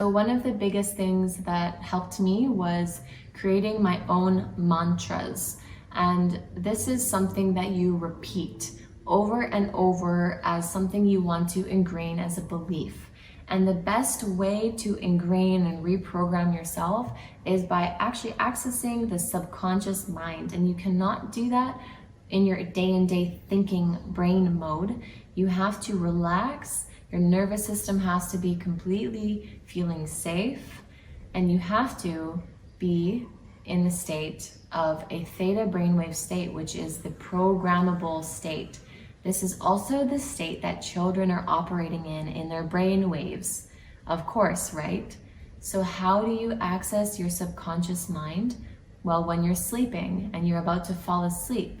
So one of the biggest things that helped me was creating my own mantras. And this is something that you repeat over and over as something you want to ingrain as a belief. And the best way to ingrain and reprogram yourself is by actually accessing the subconscious mind. And you cannot do that in your day-to-day thinking brain mode. You have to relax. Your nervous system has to be completely feeling safe, and you have to be in the state of a theta brainwave state, which is the programmable state. This is also the state that children are operating in their brain waves, of course, right? So how do you access your subconscious mind? Well, when you're sleeping and you're about to fall asleep,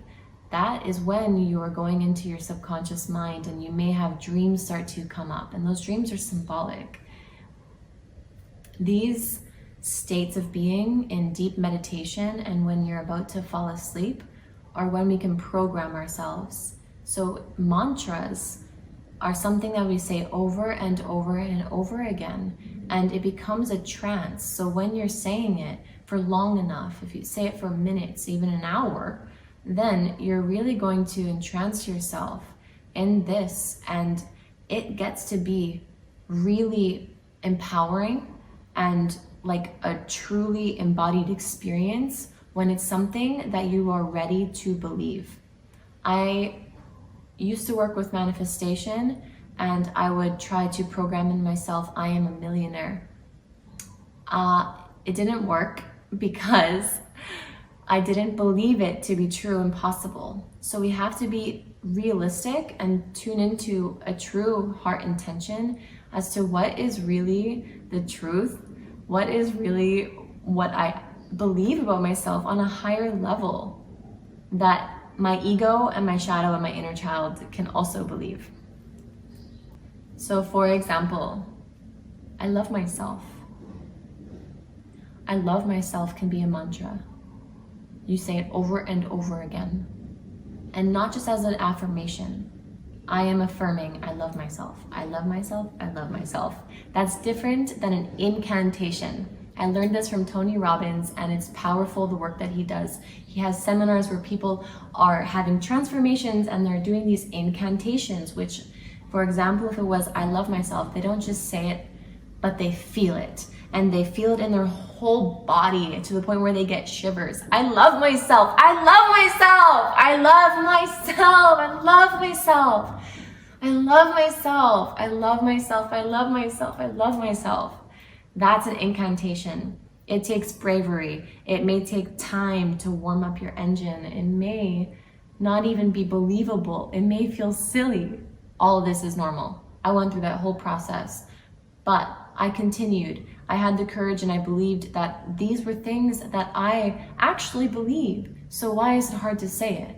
that is when you are going into your subconscious mind, and you may have dreams start to come up, and those dreams are symbolic. These states of being in deep meditation and when you're about to fall asleep are when we can program ourselves. So mantras are something that we say over and over and over again, and it becomes a trance. So when you're saying it for long enough, if you say it for minutes, even an hour, then you're really going to entrance yourself in this, and it gets to be really empowering and like a truly embodied experience when it's something that you are ready to believe. I used to work with manifestation, and I would try to program in myself, I am a millionaire. It didn't work because I didn't believe it to be true and possible. So we have to be realistic and tune into a true heart intention as to what is really the truth, what is really what I believe about myself on a higher level that my ego and my shadow and my inner child can also believe. So for example, I love myself. I love myself can be a mantra. You say it over and over again, and not just as an affirmation. I am affirming, I love myself. I love myself, I love myself. That's different than an incantation. I learned this from Tony Robbins, and it's powerful, the work that he does. He has seminars where people are having transformations and they're doing these incantations, which, for example, if it was, I love myself, they don't just say it, but they feel it. And they feel it in their whole body to the point where they get shivers. I love myself. I love myself. I love myself. I love myself. I love myself. I love myself. I love myself. I love myself. That's an incantation. It takes bravery. It may take time to warm up your engine. It may not even be believable. It may feel silly. All of this is normal. I went through that whole process, but I continued. I had the courage, and I believed that these were things that I actually believe. So why is it hard to say it?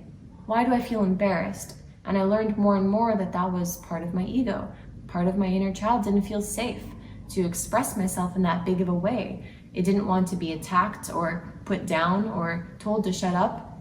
Why do I feel embarrassed? And I learned more and more that that was part of my ego. Part of my inner child didn't feel safe to express myself in that big of a way. It didn't want to be attacked or put down or told to shut up,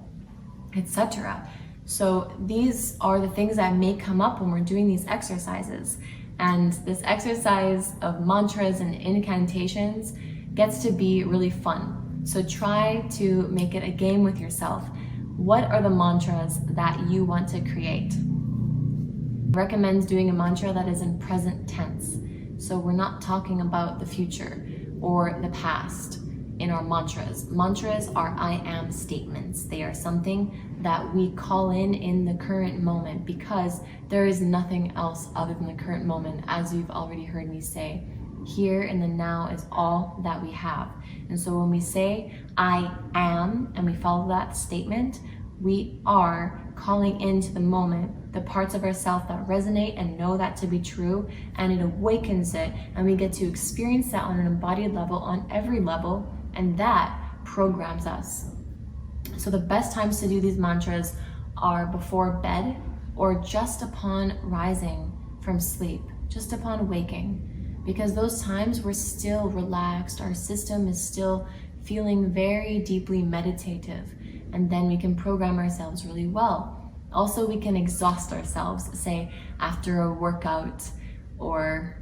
etc. So these are the things that may come up when we're doing these exercises. And this exercise of mantras and incantations gets to be really fun. So try to make it a game with yourself. What are the mantras that you want to create? I recommend doing a mantra that is in present tense. So we're not talking about the future or the past in our mantras. Mantras are I am statements. They are something that we call in the current moment, because there is nothing else other than the current moment, as you've already heard me say. Here in the now is all that we have. And so when we say I am and we follow that statement, we are calling into the moment the parts of ourselves that resonate and know that to be true, and it awakens it, and we get to experience that on an embodied level, on every level, and that programs us. So the best times to do these mantras are before bed or just upon rising from sleep, just upon waking, because those times we're still relaxed, our system is still feeling very deeply meditative, and then we can program ourselves really well. Also, we can exhaust ourselves, say after a workout or